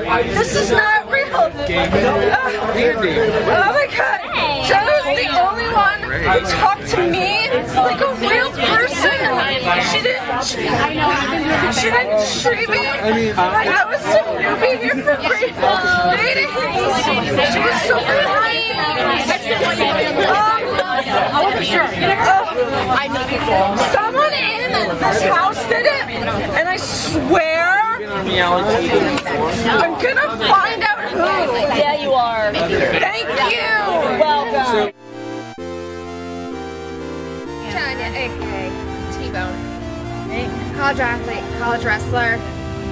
This is not real. Oh my god. Jenna's the only one who talked to me like a real person. She didn't treat me like I was some newbie here for free. She was so kind. Someone in this house did it, and I swear I'm gonna find out who. Yeah, you are. Thank you. Welcome. China, aka T-Bone. College athlete, college wrestler,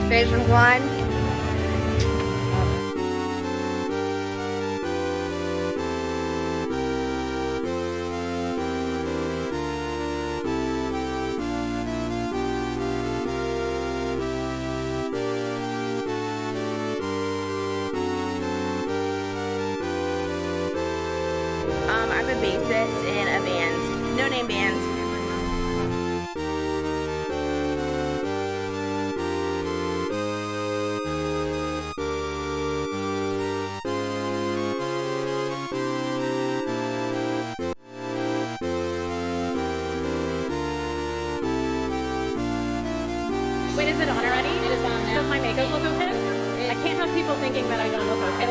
Division 1. I'm a bassist in a band, no-name band. Wait, is it on already? It is on now. Does my makeup look okay? I can't have people thinking that I don't look okay.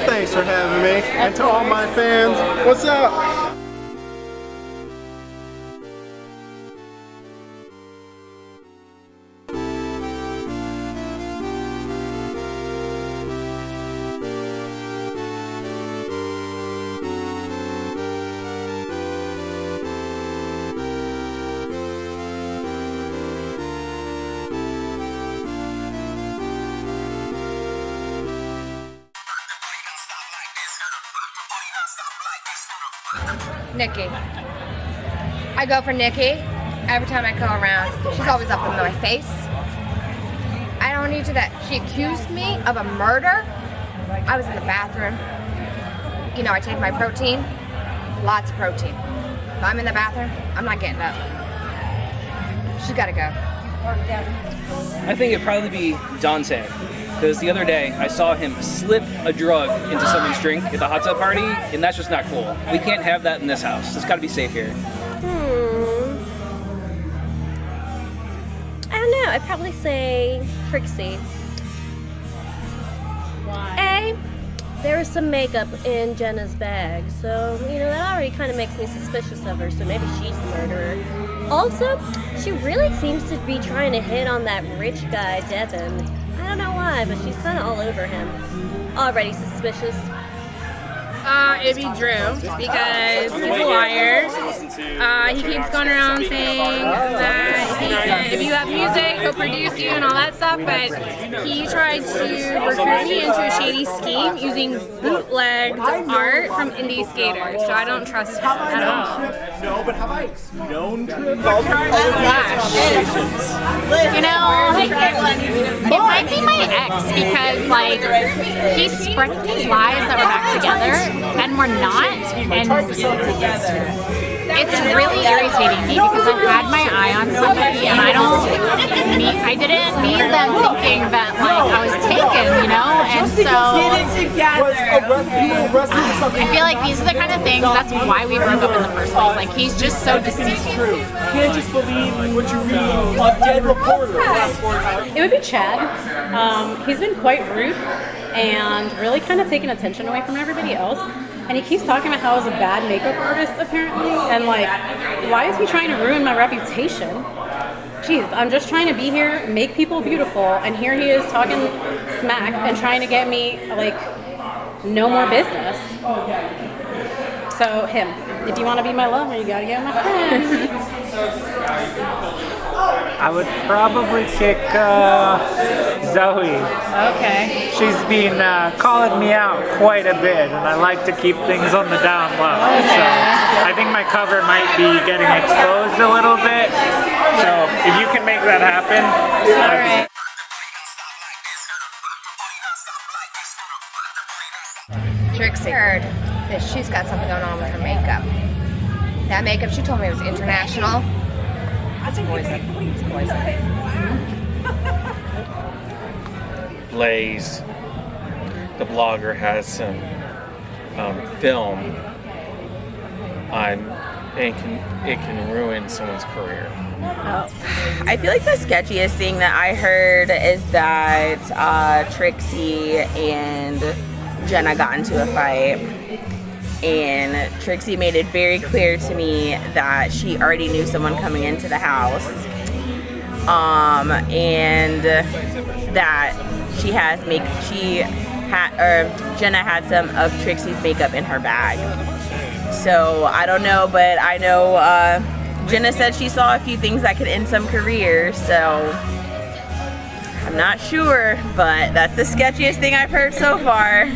Thanks for having me. And to all my fans, what's up? Nikki. I go for Nikki every time I come around. She's always up in my face. I don't need to that. She accused me of a murder. I was in the bathroom. You know, I take my protein. Lots of protein. If I'm in the bathroom, I'm not getting up. She's gotta go. I think it'd probably be Dante. Because the other day, I saw him slip a drug into someone's drink at the hot tub party, and that's just not cool. We can't have that in this house. It's gotta be safe here. I don't know. I'd probably say Trixie. Why? A, there was some makeup in Jenna's bag, so, you know, that already kind of makes me suspicious of her, so maybe she's the murderer. Also, she really seems to be trying to hit on that rich guy, Devin. I don't know why, but she's kind of all over him. Already suspicious. It'd be Drew, because he's a liar. He keeps going around saying that if you have music, he'll produce you and all that stuff, but he tried to recruit me into a shady scheme using bootlegged art from indie skaters, so I don't trust him at all. No, but have I known to You know, it might be my ex, because, like, he spread these lies that we're back together, and we're not, and it's really irritating me because I've had my eye on somebody, and I didn't mean them thinking that, like, I was taken, you know, and so I feel like these are the kind of things, that's why we broke up in the first place. Like, he's just so deceitful. You can't just believe what you read on dead reporters. It would be Chad. He's been quite rude and really kind of taken attention away from everybody else. And he keeps talking about how he's a bad makeup artist, apparently. And, like, why is he trying to ruin my reputation? Jeez, I'm just trying to be here, make people beautiful, and here he is talking smack and trying to get me, like, no more business. So, him. if you want to be my lover, you gotta get my friend. I would probably pick Zoe. Okay. She's been calling me out quite a bit, and I like to keep things on the down low. So I think my cover might be getting exposed a little bit. So if you can make that happen, All right. Trixie heard that she's got something going on with her makeup. That makeup, she told me, was international. It's poison. It's poison. Blaze, the blogger, has some film on, and it can ruin someone's career. I feel like the sketchiest thing that I heard is that Trixie and Jenna got into a fight, and Trixie made it very clear to me that she already knew someone coming into the house, and that Jenna had some of Trixie's makeup in her bag. So I don't know, but I know Jenna said she saw a few things that could end some careers, so I'm not sure, but that's the sketchiest thing I've heard so far.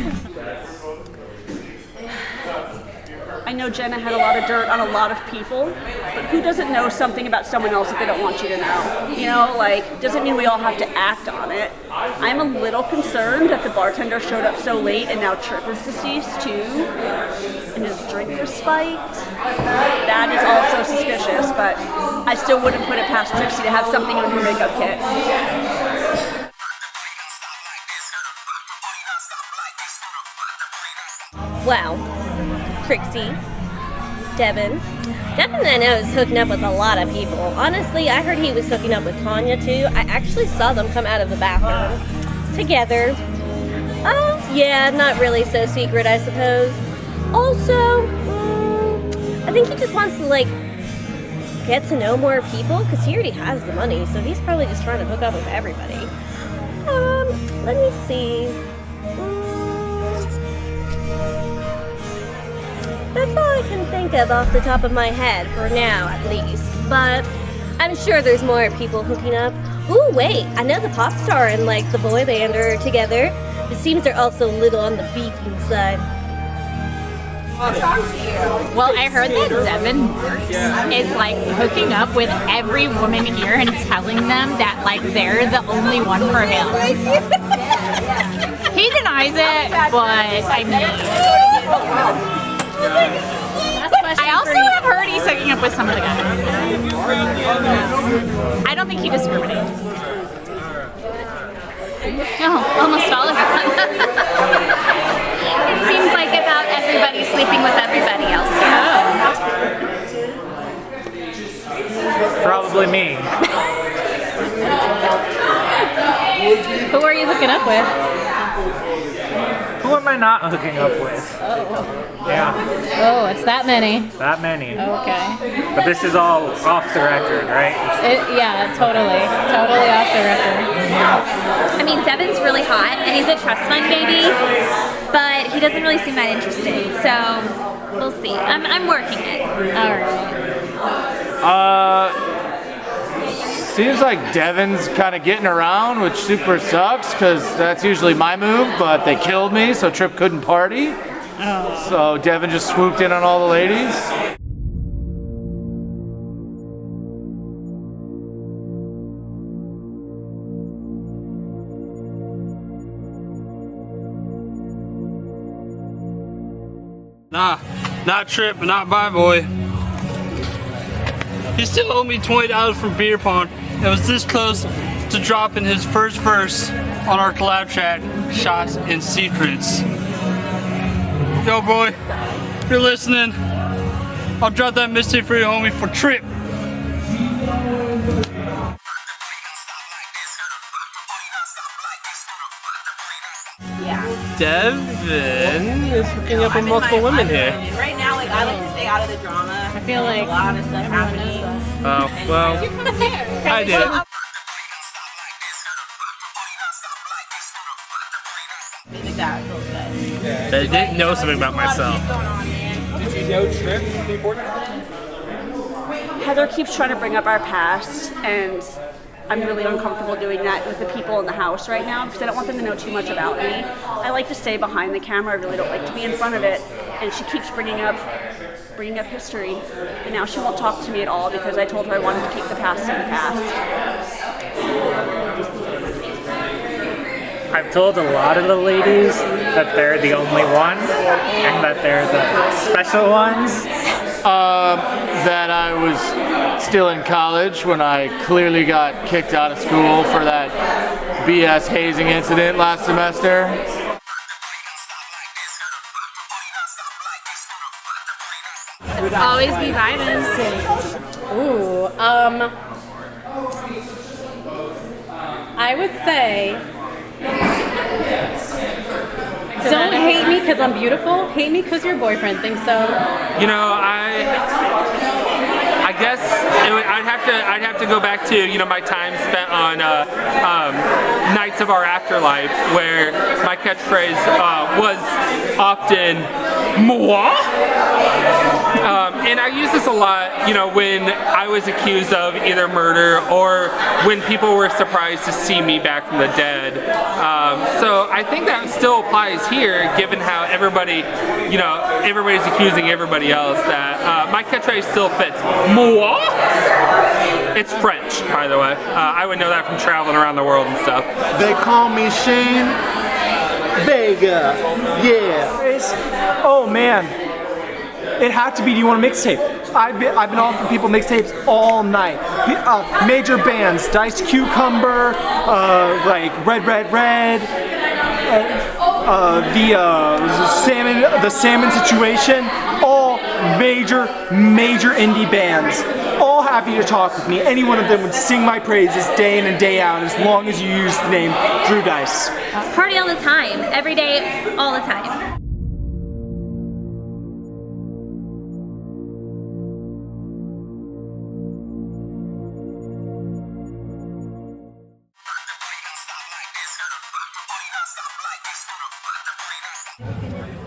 I know Jenna had a lot of dirt on a lot of people, but who doesn't know something about someone else that they don't want you to know? You know, like, doesn't mean we all have to act on it. I'm a little concerned that the bartender showed up so late and now Trip is deceased too, and his drink was spiked. That is also suspicious, but I still wouldn't put it past Trixie to have something on her makeup kit. Wow. Trixie, Devin. Devin, I know, is hooking up with a lot of people. Honestly, I heard he was hooking up with Tanya too. I actually saw them come out of the bathroom together. Oh, yeah, not really so secret, I suppose. Also, I think he just wants to, like, get to know more people, because he already has the money, so he's probably just trying to hook up with everybody. Let me see. That's all I can think of off the top of my head, for now at least. But I'm sure there's more people hooking up. Ooh, wait, I know the pop star and, like, the boy band are together. It seems they're also a little on the beefing side. Well, I heard that Devin is like hooking up with every woman here and telling them that like they're the only one for him. He denies it, but I mean, I also have heard he's hooking up with some of the guys. I don't think he discriminates. No, almost all of them. It seems like about everybody sleeping with everybody else. Probably me. Who are you hooking up with? Who am I not hooking up with? Oh. Yeah. Oh, it's that many. That many. Okay. But this is all off the record, right? Yeah, totally. Totally off the record. I mean, Devin's really hot, and he's a trust fund baby, but he doesn't really seem that interested, so we'll see. I'm working it. All right. Seems like Devin's kind of getting around, which super sucks, because that's usually my move, but they killed me, so Trip couldn't party. Oh. So Devin just swooped in on all the ladies. Nah, not Trip, not Bye Boy. He still owed me $20 for beer pong. It was this close to dropping his first verse on our collab chat, Shots and Secrets. Yo, boy, if you're listening, I'll drop that mixtape for your homie for Trip. Devin is hooking up with multiple women here. Right now, like, I like to stay out of the drama. I feel like a lot of stuff happening. Oh, well, I did it. That feels good. I didn't know something about myself. Did you know Trip before? Heather keeps trying to bring up our past, and I'm really uncomfortable doing that with the people in the house right now because I don't want them to know too much about me. I like to stay behind the camera. I really don't like to be in front of it. And she keeps bringing up history, and now she won't talk to me at all because I told her I wanted to keep the past in the past. I've told a lot of the ladies that they're the only one and that they're the special ones. That I was still in college when I clearly got kicked out of school for that BS hazing incident last semester. Always be vibing. Ooh, I would say, don't hate me because I'm beautiful. Hate me because your boyfriend thinks so. You know, I guess I'd have to go back to my time spent on Nights of Our Afterlife, where my catchphrase was often moi. And I use this a lot, when I was accused of either murder or when people were surprised to see me back from the dead. So I think that still applies here, given how everybody's accusing everybody else. That my catchphrase still fits. Moi? It's French, by the way. I would know that from traveling around the world and stuff. They call me Shane Vega. Yeah. Oh man, it had to be Do You Want a Mixtape? I've been offering people mixtapes all night. Major bands, Diced Cucumber, like Red, the Salmon Situation, all major indie bands. All happy to talk with me. Any one of them would sing my praises day in and day out as long as you use the name Drew Dice. Party all the time, every day, all the time.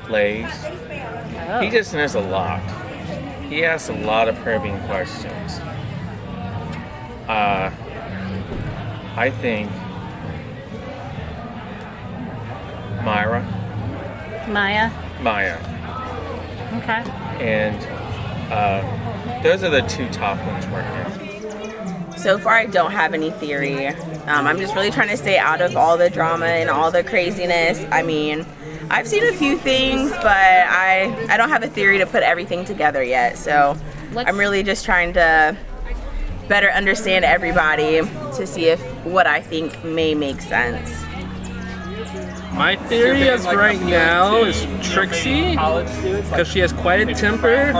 Lays. He just knows a lot. He asks a lot of probing questions. I think Maya. Okay. And those are the two top ones right now. So far, I don't have any theory. I'm just really trying to stay out of all the drama and all the craziness. I mean, I've seen a few things, but I don't have a theory to put everything together yet. So I'm really just trying to better understand everybody to see if what I think may make sense. My theory as right now is Trixie, because she has quite a temper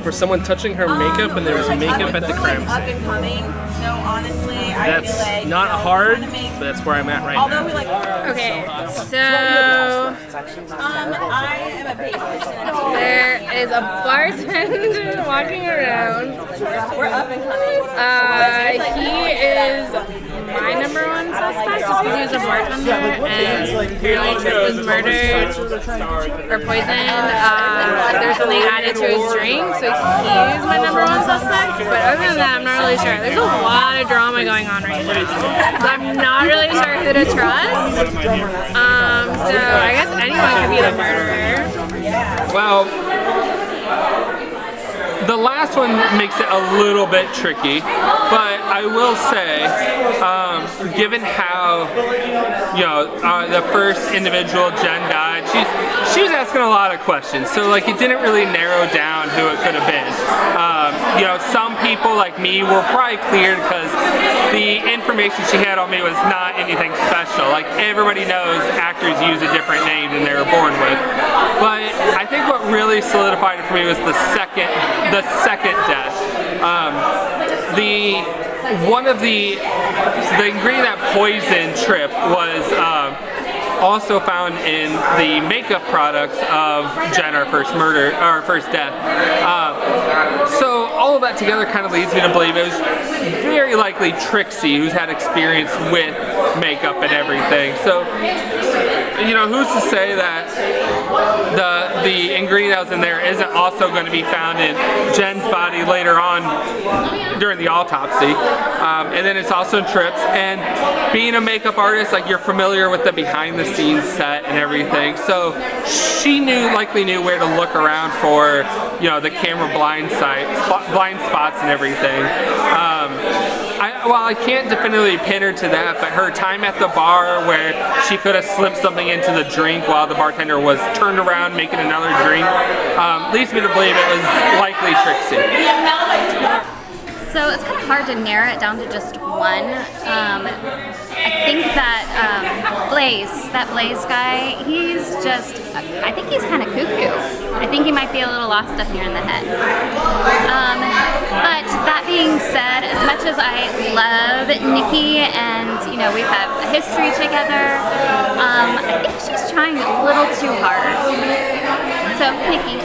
for someone touching her makeup, and there was makeup at the crime scene. So honestly, That's not hard, but that's where I'm at right now. Okay, so I am a bassist. there is a bartender walking around. We're up and coming. He is my number one suspect just because he was a bartender and apparently Trip was murdered or poisoned. There's something added to his drink, so he's my number one suspect. But other than that, I'm not really sure. There's a lot of drama going on right now. So I'm not really sure who to trust. So I guess anyone could be the murderer. Well, the last one makes it a little bit tricky, but I will say, given how, the first individual, Jen, died, she was asking a lot of questions, so it didn't really narrow down who it could have been. Some people like me were probably cleared because the information she had on me was not anything special. Everybody knows actors use a different name than they were born with. But I think what really solidified it for me was the second death. One of the ingredient that poisoned Trip was also found in the makeup products of Jen, our first death. So all of that together kind of leads me to believe it was very likely Trixie, who's had experience with makeup and everything. So you know, who's to say that the ingredient that was in there isn't also going to be found in Jen's body later on during the autopsy. And then it's also in Tripp's. And being a makeup artist, like, you're familiar with the behind the scenes set and everything. So she likely knew where to look around for, you know, the camera blind spots and everything. Well, I can't definitively pin her to that, but her time at the bar where she could have slipped something into the drink while the bartender was turned around making another drink leads me to believe it was likely Trixie. So it's kind of hard to narrow it down to just one. I think that that Blaze guy, I think he's kind of cuckoo. I think he might be a little lost up here in the head. But that being said, as much as I love Nikki and, you know, we've had a history together, I think she's trying a little too hard. So, Nikki.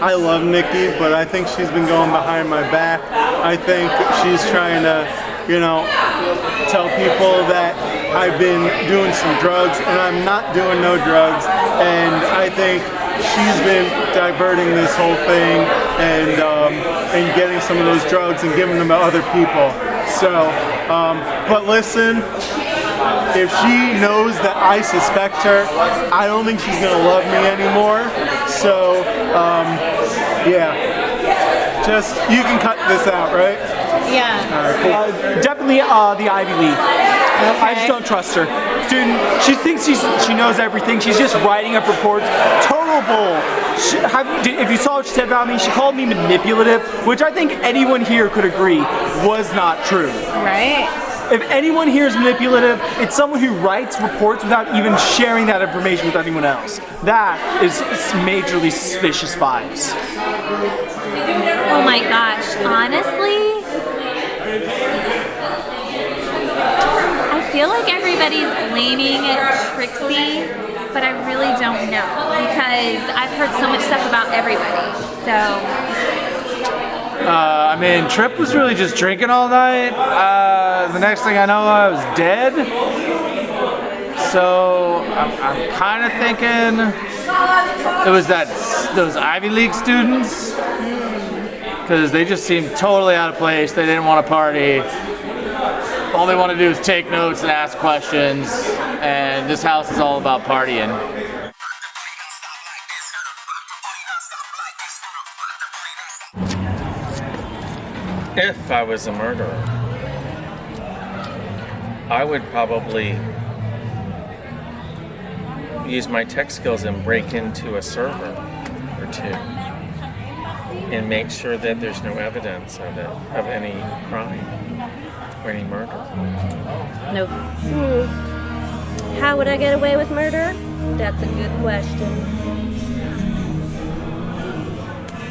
I love Nikki, but I think she's been going behind my back. I think she's trying to, you know, tell people that I've been doing some drugs and I'm not doing no drugs. And I think she's been diverting this whole thing and getting some of those drugs and giving them to other people. So, but listen, if she knows that I suspect her, I don't think she's gonna love me anymore. So, yeah, just, you can cut this out, right? Yeah. All right, cool. Definitely the Ivy League. I just don't trust her. Student, she thinks she knows everything. She's just writing up reports. Total bull. If you saw what she said about me, she called me manipulative, which I think anyone here could agree was not true. Right. If anyone here is manipulative, it's someone who writes reports without even sharing that information with anyone else. That is majorly suspicious vibes. Oh my gosh, honestly, I feel like everybody's blaming Trixie, but I really don't know because I've heard so much stuff about everybody, so... I mean, Tripp was really just drinking all night. The next thing I know, I was dead. So I'm kind of thinking it was those Ivy League students, because they just seemed totally out of place. They didn't want to party. All they want to do is take notes and ask questions. And this house is all about partying. If I was a murderer, I would probably use my tech skills and break into a server or two and make sure that there's no evidence of it, of any crime or any murder. Nope. How would I get away with murder? That's a good question.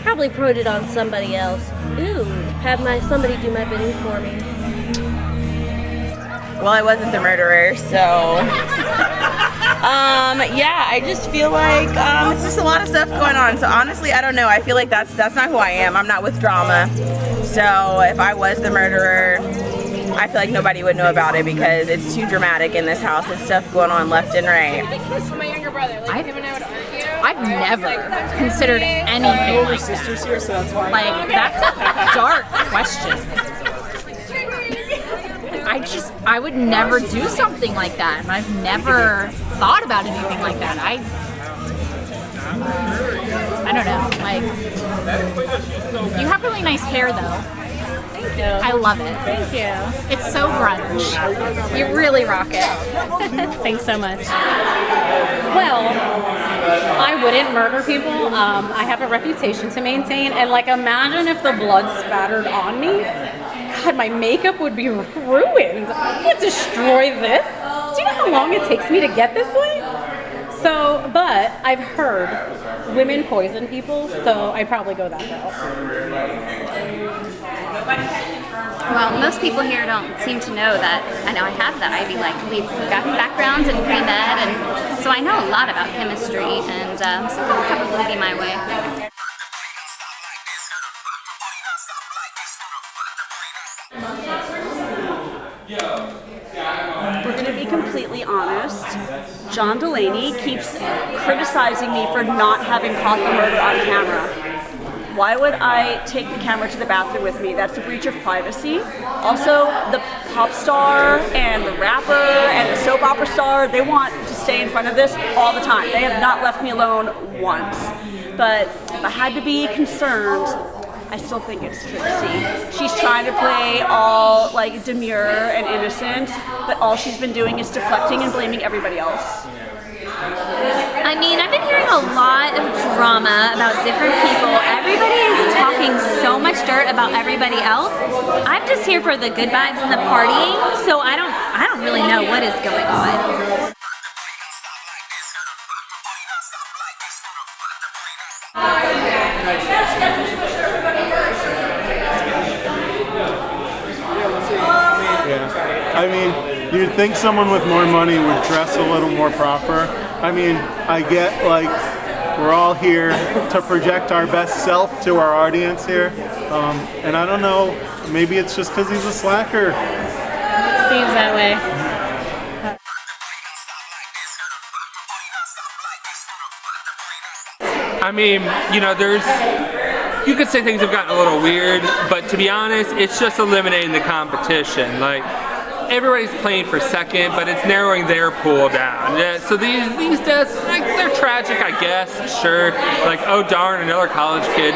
Probably put it on somebody else. Ooh, have somebody do my bidding for me. Well, I wasn't the murderer, so yeah, I just feel like it's just a lot of stuff going on. So honestly, I don't know. I feel like that's not who I am. I'm not with drama. So if I was the murderer, I feel like nobody would know about it because it's too dramatic in this house. There's stuff going on left and right. I've never considered anything like that. Like, that's a dark question. I would never do something like that, and I've never thought about anything like that. I don't know, like, you have really nice hair, though. Thank you. I love it. Thank you. It's so grunge. You really rock it. Thanks so much. Well, I wouldn't murder people. I have a reputation to maintain, and like, imagine if the blood spattered on me. God, my makeup would be ruined. I can't destroy this. Do you know how long it takes me to get this way? So, but I've heard women poison people, so I'd probably go that route. Well, most people here don't seem to know that I know I have that Ivy League. We've gotten backgrounds in pre-med, and so I know a lot about chemistry, and so that would probably be my way. going to be completely honest. John Delaney keeps criticizing me for not having caught the murder on camera. Why would I take the camera to the bathroom with me? That's a breach of privacy. Also, the pop star and the rapper and the soap opera star, they want to stay in front of this all the time. They have not left me alone once. But if I had to be concerned, I still think it's Trixie. She's trying to play all like demure and innocent, but all she's been doing is deflecting and blaming everybody else. I mean, I've been hearing a lot of drama about different people. Everybody is talking so much dirt about everybody else. I'm just here for the good vibes and the partying, so I don't really know what is going on. Yeah. I mean, you'd think someone with more money would dress a little more proper. I mean, I get like we're all here to project our best self to our audience here. And I don't know, maybe it's just because he's a slacker. Seems that way. I mean, you know, you could say things have gotten a little weird, but to be honest, it's just eliminating the competition. Like, everybody's playing for second, but it's narrowing their pool down. Yeah, so these deaths, like, they're tragic, I guess, sure. Like, oh darn, another college kid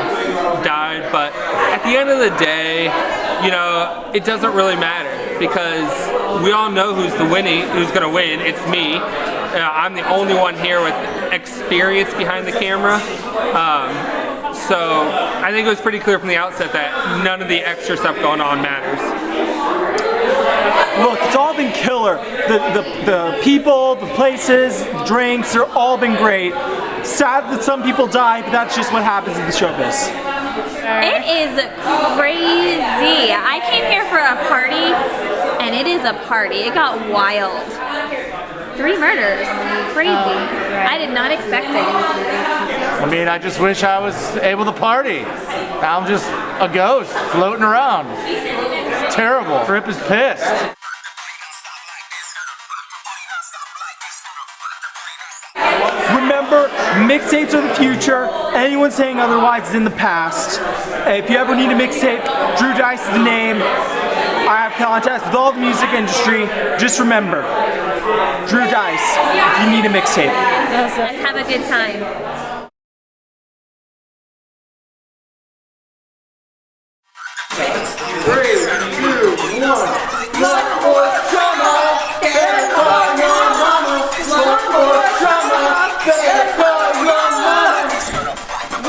died, but at the end of the day, you know, it doesn't really matter because we all know who's gonna win. It's me. I'm the only one here with experience behind the camera. So I think it was pretty clear from the outset that none of the extra stuff going on matters. Look, it's all been killer. The people, the places, the drinks, they're all been great. Sad that some people die, but that's just what happens in the showbiz. It is crazy. I came here for a party, and it is a party. It got wild. 3 murders. Crazy. I did not expect it. I mean, I just wish I was able to party. Now I'm just a ghost floating around. It's terrible. Rip is pissed. Remember, mixtapes are the future. Anyone saying otherwise is in the past. If you ever need a mixtape, Drew Dice is the name. I have contacts with all the music industry. Just remember, Drew Dice, if you need a mixtape. Let's have a good time.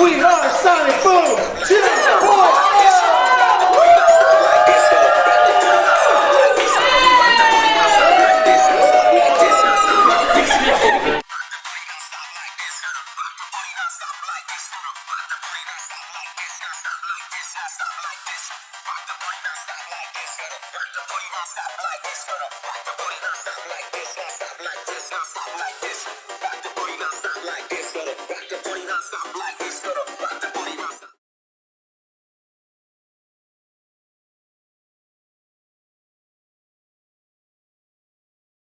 We are Sonic Boom! Like this,